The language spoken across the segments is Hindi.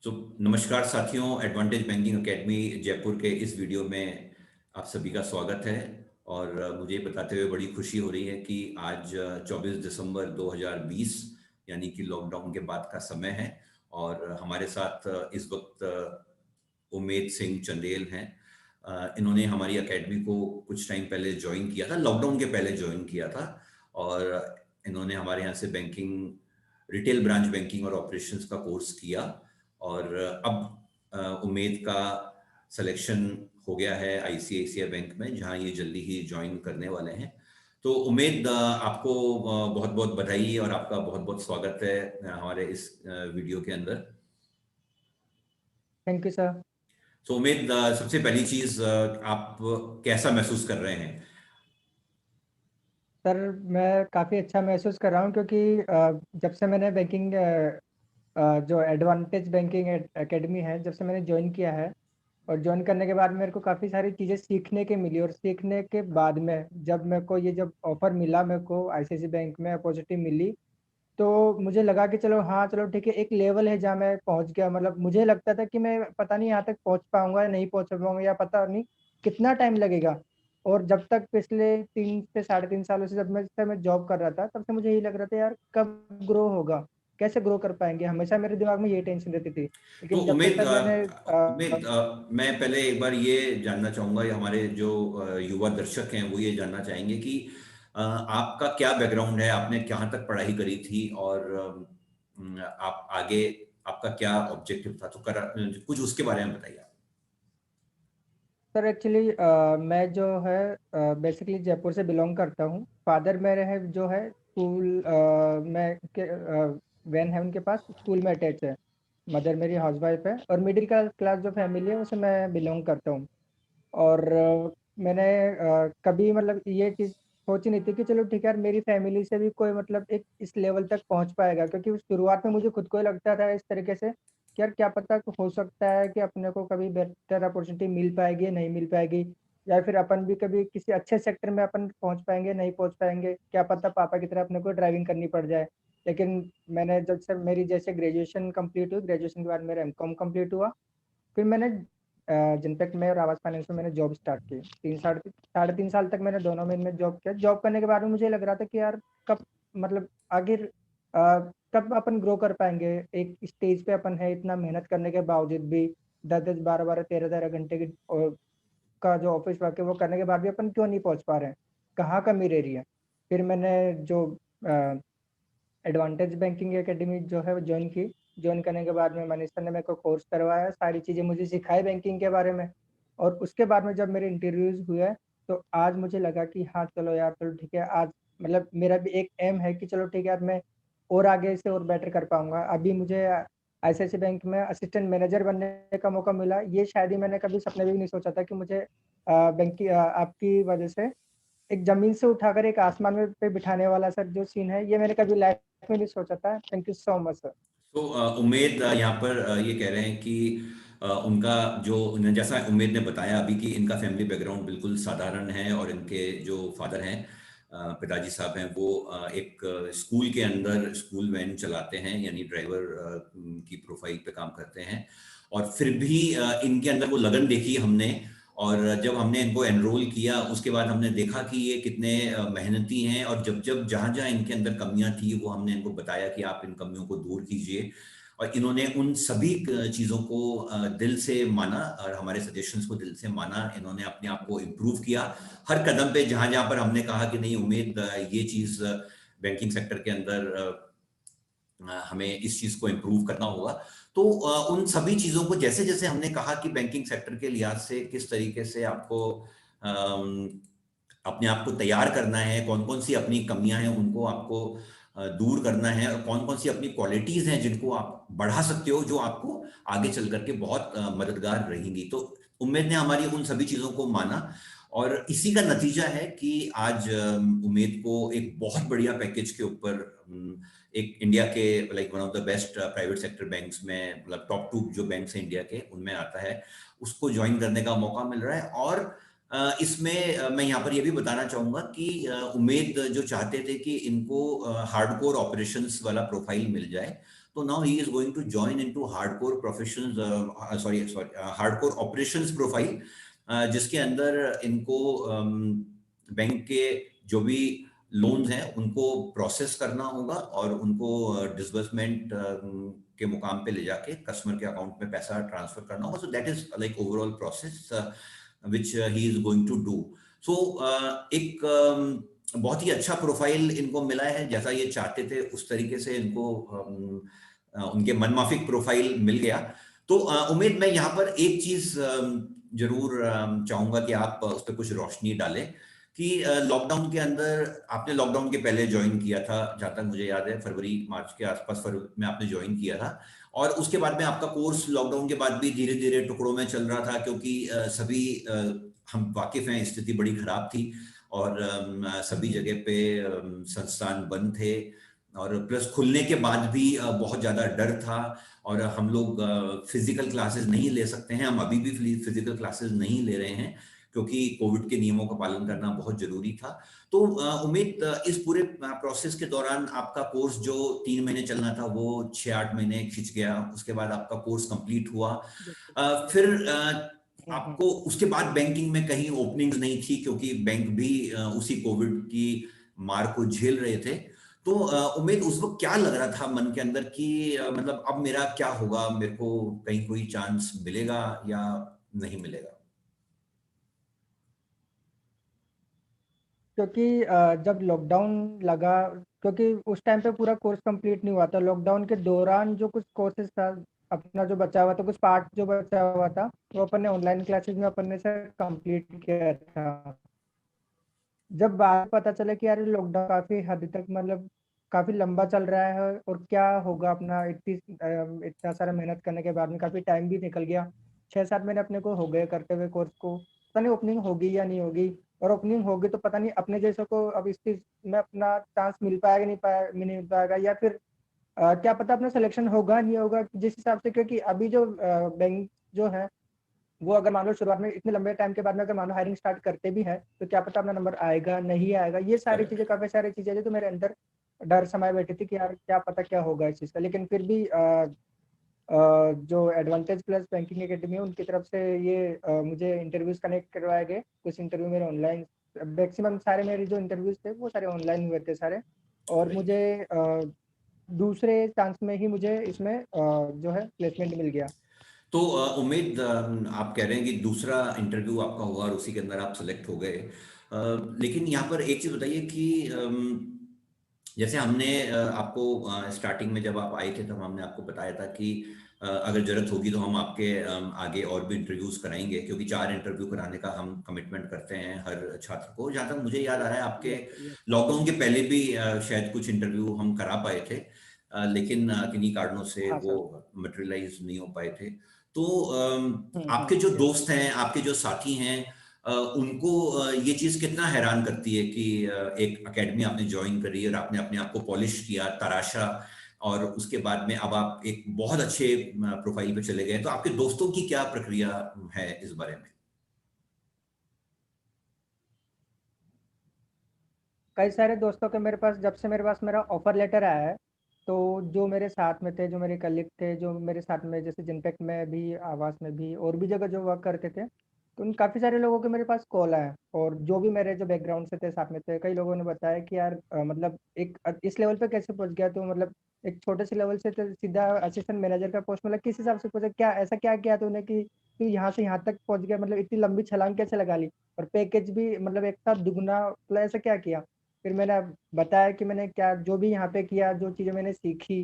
तो नमस्कार साथियों, एडवांटेज बैंकिंग एकेडमी जयपुर के इस वीडियो में आप सभी का स्वागत है। और मुझे बताते हुए बड़ी खुशी हो रही है कि आज 24 दिसंबर 2020 यानी कि लॉकडाउन के बाद का समय है। और हमारे साथ इस वक्त उमेद सिंह चंदेल हैं। इन्होंने हमारी एकेडमी को कुछ टाइम पहले ज्वाइन किया था, लॉकडाउन के पहले ज्वाइन किया था। और इन्होंने हमारे यहाँ से बैंकिंग, रिटेल ब्रांच बैंकिंग और ऑपरेशंस का कोर्स किया। और अब उमेद का सिलेक्शन हो गया है आईसीआईसीआई बैंक में, जहां ये जल्दी ही ज्वाइन करने वाले हैं। तो उमेद, आपको बहुत बहुत बधाई और आपका बहुत बहुत स्वागत है हमारे इस वीडियो के अंदर। Thank you sir. तो उमेद, सबसे पहली चीज, आप कैसा महसूस कर रहे हैं? सर, मैं काफ़ी अच्छा महसूस कर रहा हूँ क्योंकि जब से मैंने बैंकिंग जो एडवांटेज बैंकिंग एकेडमी है, जब से मैंने ज्वाइन किया है और ज्वाइन करने के बाद मेरे को काफ़ी सारी चीज़ें सीखने के मिली। और सीखने के बाद में जब मेरे को ये जब ऑफ़र मिला, मेरे को आईसीआईसीआई बैंक में अपॉर्चुनिटी मिली, तो मुझे लगा कि चलो हाँ, चलो ठीक है, एक लेवल है जहाँ मैं पहुँच गया। मतलब मुझे लगता था कि मैं पता नहीं यहाँ तक पहुँच पाऊँगा या नहीं पहुँच पाऊँगा, या पता नहीं कितना टाइम लगेगा। और जब तक पिछले 3 से साढ़े 3 सालों से जब मैं जॉब कर रहा था, तब से मुझे यही लग रहा था, यार कब ग्रो होगा? कैसे ग्रो कर पाएँगे? हमेशा मेरे दिमाग में ये टेंशन रहती थी। तो लेकिन जब से उमेद, सर मैंने मैं पहले एक बार ये जानना चाहूंगा, या हमारे जो युवा दर्शक हैं वो ये जानना चाहेंगे कि आपका क्या बैकग्राउंड है, आपने कहाँ तक पढ़ाई करी थी, और आप आगे आपका क्या ऑब्जेक्टिव था, तो कुछ उसके बारे में बताइए। सर एक्चुअली मैं जो है बेसिकली जयपुर से बिलॉन्ग करता हूँ। फादर मेरे हैं जो है स्कूल में के वैन है उनके पास, स्कूल में अटैच है। मदर मेरी हाउसवाइफ है और मिडिल क्लास क्लास जो फैमिली है उसे मैं बिलोंग करता हूँ। और मैंने कभी मतलब ये चीज़ सोची नहीं थी कि चलो ठीक है यार, मेरी फैमिली से भी कोई मतलब एक इस लेवल तक पहुँच पाएगा, क्योंकि शुरुआत में मुझे खुद को ही लगता था इस तरीके से कि यार क्या पता हो सकता है कि अपने को कभी बेटर अपॉर्चुनिटी मिल पाएगी या नहीं मिल पाएगी, या फिर अपन भी कभी किसी अच्छे सेक्टर में अपन पहुँच पाएँगे, नहीं पहुँच पाएँगे, क्या पता पापा की तरह अपने को ड्राइविंग करनी पड़ जाए। लेकिन मैंने जब से मेरी जैसे ग्रेजुएशन कंप्लीट हुई, ग्रेजुएशन के बाद मेरा एमकॉम कंप्लीट हुआ। फिर मैंने जिनटेक में और आवास फाइनेंस में मैंने जॉब स्टार्ट की। 3 साढ़े 3 साल तक मैंने दोनों में इनमें जॉब किया। जॉब करने के बाद में मुझे लग रहा था कि यार कब मतलब आगे कब अपन ग्रो कर पाएँगे? एक स्टेज पे अपन है, इतना मेहनत करने के बावजूद भी 10-10, 12-12, 13-13 घंटे की का जो ऑफ़िस वर्क है वो करने के बाद भी अपन क्यों नहीं पहुँच पा रहे हैं? कहाँ कमी रह रही है? फिर मैंने जो अ एडवांटेज बैंकिंग एकेडमी जो है वो जॉइन की। जॉइन करने के बाद में मनीष सर ने मेरे को कोर्स करवाया, सारी चीज़ें मुझे सिखाई बैंकिंग के बारे में। और उसके बाद में जब मेरे इंटरव्यूज़ हुए, तो आज मुझे लगा कि हाँ, चलो यार, चलो ठीक है, आज मतलब मेरा भी एक एम है कि चलो ठीक है यार, मैं और आगे से और बेटर कर पाऊँगा। अभी मुझे आईसीआईसीआई बैंक में असिस्टेंट मैनेजर बनने का मौका मिला। ये शायद ही मैंने कभी सपने में भी नहीं सोचा था कि मुझे आपकी वजह से एक ज़मीन से उठाकर एक आसमान में पे बिठाने वाला सर जो सीन है, ये मैंने कभी लाइफ़ में नहीं सोचा था। Thank you so much sir. तो उमेद, यहाँ पर ये कह रहे हैं कि उनका जो जैसा उमेद ने बताया अभी कि इनका फैमिली बैकग्राउंड बिल्कुल साधारण है, और इनके जो फादर हैं, पिताजी साहब हैं, वो एक स्कूल के अंदर स्कूल वैन चलाते हैं, यानी ड्राइवर की प्रोफाइल पे काम करते हैं। और फिर भी इनके अंदर वो लगन देखी हमने। और जब हमने इनको एनरोल किया, उसके बाद हमने देखा कि ये कितने मेहनती हैं, और जब जब जहाँ जहाँ इनके अंदर कमियां थी वो हमने इनको बताया कि आप इन कमियों को दूर कीजिए। और इन्होंने उन सभी चीज़ों को दिल से माना, और हमारे सजेशंस को दिल से माना। इन्होंने अपने आप को इम्प्रूव किया हर कदम पे। जहाँ जहाँ पर हमने कहा कि नहीं उमेद, ये चीज़ बैंकिंग सेक्टर के अंदर हमें इस चीज़ को इम्प्रूव करना होगा। तो उन सभी चीज़ों को जैसे जैसे हमने कहा कि बैंकिंग सेक्टर के लिहाज से किस तरीके से आपको अम, अपने आप को तैयार करना है, कौन कौन सी अपनी कमियां हैं उनको आपको दूर करना है, और कौन कौन सी अपनी क्वालिटीज हैं जिनको आप बढ़ा सकते हो, जो आपको आगे चल करके बहुत मददगार रहेंगी। तो उम्मीद ने हमारी उन सभी चीज़ों को माना, और इसी का नतीजा है कि आज उम्मीद को एक बहुत बढ़िया पैकेज के ऊपर एक इंडिया के like one of the best private sector banks में, मतलब टॉप 2 जो बैंक्स हैं इंडिया के, उनमें आता है, उसको ज्वाइन करने का मौका मिल रहा है। और इसमें मैं यहाँ पर ये भी बताना चाहूंगा कि उमेद जो चाहते थे कि इनको हार्डकोर ऑपरेशंस वाला प्रोफाइल मिल जाए, तो now he is going to join into hardcore professions, hardcore operations profile, जिसके अंदर इनको बैंक के जो भी लोन्स हैं उनको प्रोसेस करना होगा और उनको डिसबर्समेंट के मुकाम पे ले जाके कस्टमर के अकाउंट में पैसा ट्रांसफर करना होगा. So that is like overall process which he is going to do. So एक बहुत ही अच्छा प्रोफाइल इनको मिला है, जैसा ये चाहते थे उस तरीके से इनको उनके मनमाफिक प्रोफाइल मिल गया. तो उम्मीद मैं यहाँ पर एक चीज जरूर चाहूंगा कि आप उस पर कुछ रोशनी डालें कि लॉकडाउन के अंदर, आपने लॉकडाउन के पहले ज्वाइन किया था जहां तक मुझे याद है, फरवरी मार्च के आसपास में आपने ज्वाइन किया था, और उसके बाद में आपका कोर्स लॉकडाउन के बाद भी धीरे धीरे टुकड़ों में चल रहा था, क्योंकि सभी हम वाकिफ हैं स्थिति बड़ी खराब थी और सभी जगह पे संस्थान बंद थे, और प्लस खुलने के बाद भी बहुत ज्यादा डर था, और हम लोग फिजिकल क्लासेस नहीं ले सकते हैं. हम अभी भी फिजिकल क्लासेस नहीं ले रहे हैं क्योंकि कोविड के नियमों का पालन करना बहुत जरूरी था. तो उम्मीद इस पूरे प्रोसेस के दौरान आपका कोर्स जो 3 महीने चलना था वो 6-8 महीने खिंच गया, उसके बाद आपका कोर्स कंप्लीट हुआ. फिर आपको उसके बाद बैंकिंग में कहीं ओपनिंग्स नहीं थी क्योंकि बैंक भी उसी कोविड की मार को झेल रहे थे. तो उम्मीद उस वक्त क्या लग रहा था मन के अंदर कि मतलब अब मेरा क्या होगा, मेरे को कहीं कोई चांस मिलेगा या नहीं मिलेगा? क्योंकि जब लॉकडाउन लगा, क्योंकि उस टाइम पे पूरा कोर्स कंप्लीट नहीं हुआ था, लॉकडाउन के दौरान जो कुछ कोर्सेज था अपना जो बचा हुआ था, कुछ पार्ट जो बचा हुआ था वो अपन ने ऑनलाइन क्लासेस में अपन ने से कंप्लीट किया था. जब बाद पता चला कि यार लॉकडाउन काफी हद तक मतलब काफी लंबा चल रहा है और क्या होगा अपना, इतना सारा मेहनत करने के बाद में काफी टाइम भी निकल गया, 6-7 महीने अपने को हो गए करते हुए कोर्स को, पता नहीं ओपनिंग होगी या नहीं होगी, और ओपनिंग होगी तो पता नहीं अपने जैसे को अब इस चीज में अपना चांस मिल पाएगा नहीं मिल पाएगा, या फिर क्या पता अपना सिलेक्शन होगा नहीं होगा जिस हिसाब से, क्योंकि अभी जो बैंक जो है वो अगर मान लो शुरुआत में इतने लंबे टाइम के बाद में अगर मान लो हायरिंग स्टार्ट करते भी है तो क्या पता अपना नंबर आएगा नहीं आएगा, ये सारी चीजें काफी सारी चीजें जो मेरे अंदर डर समाये बैठी थी कि यार क्या पता क्या होगा इस चीज का. लेकिन फिर भी जो एडवांटेज प्लस बैंकिंग एकेडमी है उनकी तरफ से ये मुझे इंटरव्यूज कनेक्ट करवाए गए. कुछ इंटरव्यू मेरे ऑनलाइन, मैक्सिमम सारे मेरे जो इंटरव्यूज थे वो सारे ऑनलाइन हुए थे सारे, और मुझे दूसरे चांस में ही मुझे इसमें जो है प्लेसमेंट मिल गया. तो उम्मीद आप कह रहे हैं कि दूसरा इंटरव्यू आपका हुआ और उसी के अंदर आप सेलेक्ट हो गए. लेकिन यहाँ पर एक चीज बताइए कि जैसे हमने आपको स्टार्टिंग में जब आप आए थे तब हमने आपको बताया था कि अगर जरूरत होगी तो हम आपके आगे और भी इंटरव्यूज कराएंगे, क्योंकि 4 इंटरव्यू कराने का हम कमिटमेंट करते हैं हर छात्र को. जहाँ तक मुझे याद आ रहा है आपके यस. लॉकडाउन के पहले भी शायद कुछ इंटरव्यू हम करा पाए थे, लेकिन किन्हीं कारणों से हाँ वो सर. मटेरियलाइज नहीं हो पाए थे. तो आपके जो यस. दोस्त हैं, आपके जो साथी हैं, उनको ये चीज कितना हैरान करती है कि एक एकेडमी आपने ज्वाइन करी और आपने अपने आप को पॉलिश किया, तराशा, और उसके बाद में अब आप एक बहुत अच्छे प्रोफाइल पे चले गए. तो आपके दोस्तों की क्या प्रक्रिया है इस बारे में? कई सारे दोस्तों के मेरे पास, जब से मेरे पास मेरा ऑफर लेटर आया है, तो जो मेरे साथ में थे, जो मेरे कलीग थे, जो मेरे साथ में जैसे जिनपेक्ट में भी, आवास में भी और भी जगह जो वर्क करते थे, तो उन काफ़ी सारे लोगों के मेरे पास कॉल आया, और जो भी मेरे जो बैकग्राउंड से थे साथ में थे, कई लोगों ने बताया कि यार मतलब एक इस लेवल पे कैसे पहुंच गया, तो मतलब एक छोटे से लेवल से तो सीधा असिस्टेंट मैनेजर का पोस्ट, मतलब किस हिसाब से पहुंचा, क्या ऐसा क्या किया तूने कि तू यहाँ से यहाँ तक पहुंच गया, मतलब इतनी लंबी छलांग कैसे लगा ली, और पैकेज भी मतलब एक साथ दुगना, मतलब ऐसा क्या किया. फिर मैंने बताया कि मैंने क्या जो भी यहाँ पे किया, जो चीज़ें मैंने सीखी,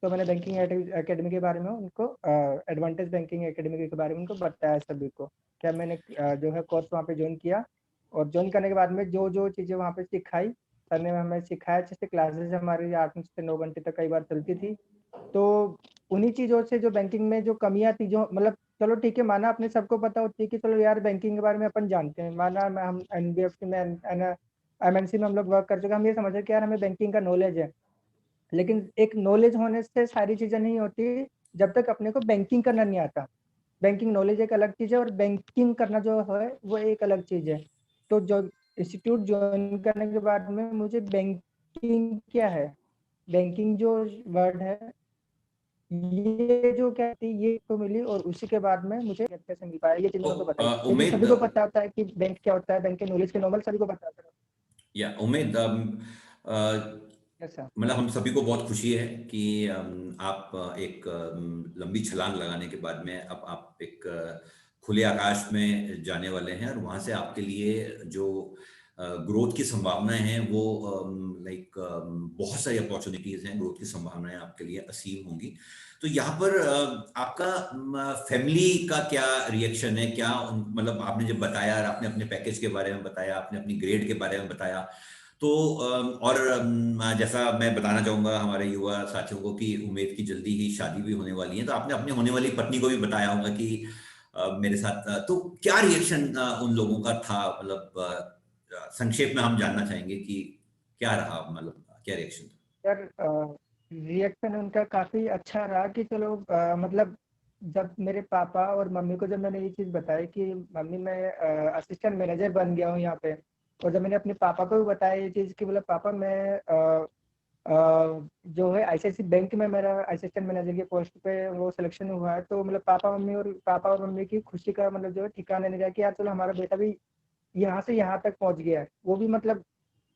तो मैंने बैंकिंग एकेडमी के बारे में उनको, एडवांटेज बैंकिंग एकेडमी के बारे में उनको बताया सभी को, क्या मैंने जो है कोर्स वहाँ पे ज्वाइन किया, और ज्वाइन करने के बाद में जो जो चीज़ें वहाँ पे सिखाई, सर ने हमें सिखाया, जैसे क्लासेस हमारी 8 से 9 घंटे तक कई बार चलती थी. तो उन्हीं चीज़ों से जो बैंकिंग में जो कमियाँ थी, जो मतलब चलो ठीक है, माना अपने सबको पता होती है कि चलो यार बैंकिंग के बारे में अपन जानते हैं, माना हम एनबीएफसी में एमएनसी में हम लोग वर्क कर चुके हैं, हम ये समझ रहे हैं कि यार हमें बैंकिंग का नॉलेज है, लेकिन एक नॉलेज होने से सारी चीज़ें नहीं होती जब तक अपने को बैंकिंग करना नहीं आता. बैंकिंग नॉलेज एक अलग चीज़ है और बैंकिंग करना जो है वो एक अलग चीज़ है. तो जो इंस्टीट्यूट ज्वाइन करने के बाद में मुझे बैंकिंग क्या है, बैंकिंग जो वर्ड है ये जो क्या थी ये तो मिली और उसी के बाद में मुझे कैसे मिल पाया ये चीज़ तो मैंने उनको बताई। क्योंकि उमेद, सभी को पता होता है कि बैंक क्या होता है, बैंक के नॉलेज के नॉर्मल सभी को पता होता है। या उमेद, यस सर। मतलब हम सभी को बहुत खुशी है कि आप एक लंबी छलांग लगाने के बाद में अब आप एक खुले आकाश में जाने वाले हैं, और वहां से आपके लिए जो ग्रोथ की संभावनाएं हैं वो लाइक बहुत सारी अपॉर्चुनिटीज हैं, ग्रोथ की संभावनाएं आपके लिए असीम होंगी। तो यहाँ पर आपका फैमिली का क्या रिएक्शन है? क्या मतलब आपने जब बताया, आपने अपने पैकेज के बारे में बताया, आपने अपनी ग्रेड के बारे में बताया, तो और जैसा मैं बताना चाहूंगा हमारे युवा साथियों को कि उमेद की जल्दी ही शादी भी होने वाली है, तो आपने अपने होने वाली पत्नी को भी बताया होगा कि मेरे साथ, तो क्या रिएक्शन उन लोगों का था? मतलब संक्षेप में हम जानना चाहेंगे कि क्या रहा, मतलब क्या रिएक्शन था? सर रिएक्शन उनका काफ़ी अच्छा रहा कि चलो मतलब जब मेरे पापा और मम्मी को जब मैंने ये चीज़ बताई कि मम्मी मैं असिस्टेंट मैनेजर बन गया हूँ यहाँ पे, और जब मैंने अपने पापा को भी बताया ये चीज़ कि बोला पापा मैं जो है आईसीआईसी बैंक में मेरा असिस्टेंट मैनेजर की पोस्ट पे वो सिलेक्शन हुआ है, तो मतलब पापा और मम्मी की खुशी का मतलब जो है ठिकाना नहीं रहा कि यार चलो हमारा बेटा भी यहाँ से यहाँ तक पहुँच गया है। वो भी मतलब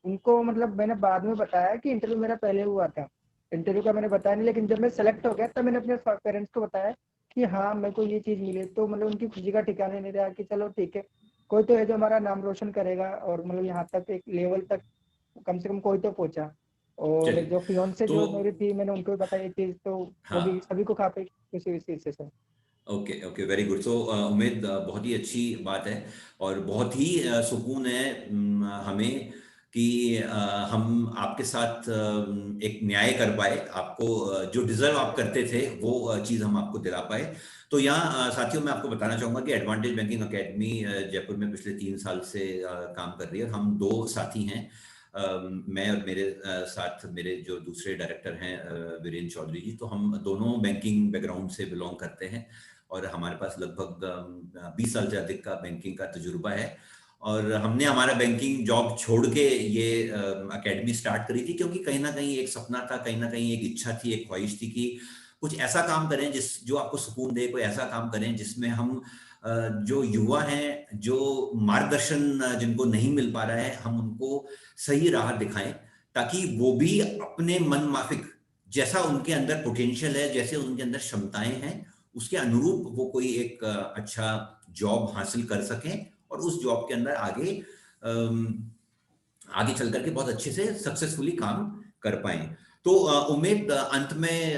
उनको मतलब मैंने बाद में बताया कि इंटरव्यू मेरा पहले हुआ था। इंटरव्यू का मैंने बताया नहीं, लेकिन जब मैं सेलेक्ट हो गया तब मैंने अपने पेरेंट्स को बताया कि हाँ, मेरे को ये चीज़ मिली। तो मतलब उनकी खुशी का ठिकाना नहीं रहा कि चलो ठीक है, कोई तो है जो हमारा नाम रोशन करेगा, और मतलब यहाँ तक एक लेवल तक कम से कम कोई तो पहुँचा। और चलिए, जो फियोंसे तो जो मेरी थी मैंने उनको भी बताई ये चीज़, तो वो भी हाँ, सभी को काफ़ी खुशी हुई इस चीज़ से sir. Okay okay, very good. So उम्मीद, बहुत ही अच्छी बात है, और बहुत ही सुकून है हमें कि हम आपके साथ एक न्याय कर पाए, आपको जो डिजर्व आप करते थे वो चीज़ हम आपको दिला पाए। तो यहाँ साथियों, मैं आपको बताना चाहूँगा कि एडवांटेज बैंकिंग एकेडमी जयपुर में पिछले 3 साल से काम कर रही है, और हम दो साथी हैं। मैं और मेरे साथ मेरे जो दूसरे डायरेक्टर हैं वीरेंद्र चौधरी जी, तो हम दोनों बैंकिंग बैकग्राउंड से बिलोंग करते हैं, और हमारे पास लगभग 20 साल से अधिक का बैंकिंग का तजुर्बा है। और हमने हमारा बैंकिंग जॉब छोड़ के ये एकेडमी स्टार्ट करी थी, क्योंकि कहीं ना कहीं एक सपना था, कहीं ना कहीं एक इच्छा थी, एक ख्वाहिश थी कि कुछ ऐसा काम करें जिस जो आपको सुकून दे, कोई ऐसा काम करें जिसमें हम जो युवा हैं, जो मार्गदर्शन जिनको नहीं मिल पा रहा है, हम उनको सही राह दिखाएं, ताकि वो भी अपने मन माफिक, जैसा उनके अंदर पोटेंशियल है, जैसे उनके अंदर क्षमताएं हैं, उसके अनुरूप वो कोई एक अच्छा जॉब हासिल कर सकें, और उस जॉब के अंदर आगे चल करके बहुत अच्छे से सक्सेसफुली काम कर पाए। तो उम्मीद, अंत में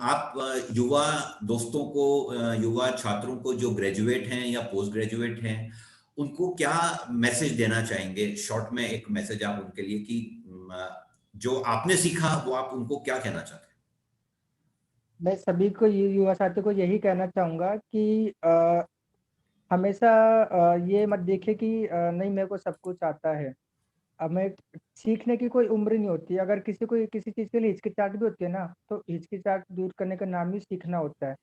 आप युवा दोस्तों को, युवा छात्रों को जो ग्रेजुएट हैं या पोस्ट ग्रेजुएट हैं, उनको क्या मैसेज देना चाहेंगे? शॉर्ट में एक मैसेज आप उनके लिए कि जो आपने सीखा वो आप उनको क्या कहना चाहते हैं? मैं सभी को युवा साथियों को यही कहना चाहूँगा कि हमेशा ये मत देखिए कि नहीं मेरे को सब कुछ आता है। हमें सीखने की कोई उम्र नहीं होती। अगर किसी को किसी चीज़ के लिए हिचकिचाहट भी होती है ना, तो हिचकिचाहट दूर करने का नाम ही सीखना होता है।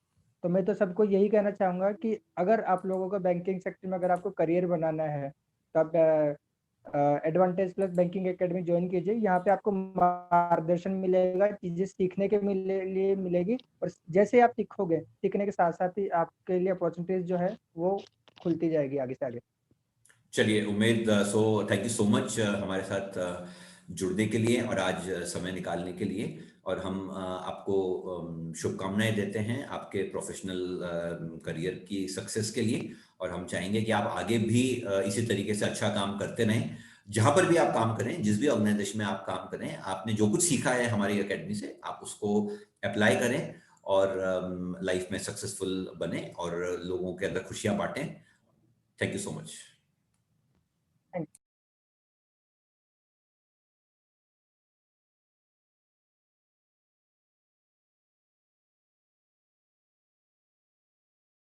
तो मैं तो सबको यही कहना चाहूँगा कि अगर आप लोगों को बैंकिंग सेक्टर में अगर आपको करियर बनाना है, तो आप advantage plus banking academy join कीजिए। यहाँ पे आपको मार्गदर्शन मिलेगा, चीज़ें सीखने के लिए मिलेगी, और जैसे आप सीखोगे, सीखने के साथ-साथ ही आपके लिए अपॉर्चुनिटीज़ जो है, वो खुलती जाएगी आगे से आगे। चलिए उम्मीद, so thank you so much हमारे साथ जुड़ने के लिए, और आज समय निकालने के लिए, और हम आपको शुभकामनाएं देते हैं आपके प्रोफेशनल करियर की सक्सेस के लिए, और हम चाहेंगे कि आप आगे भी इसी तरीके से अच्छा काम करते रहें। जहां पर भी आप काम करें, जिस भी ऑर्गेनाइजेशन में आप काम करें, आपने जो कुछ सीखा है हमारी एकेडमी से, आप उसको अप्लाई करें, और लाइफ में सक्सेसफुल बने, और लोगों के अंदर खुशियां बांटें। Thank you so much.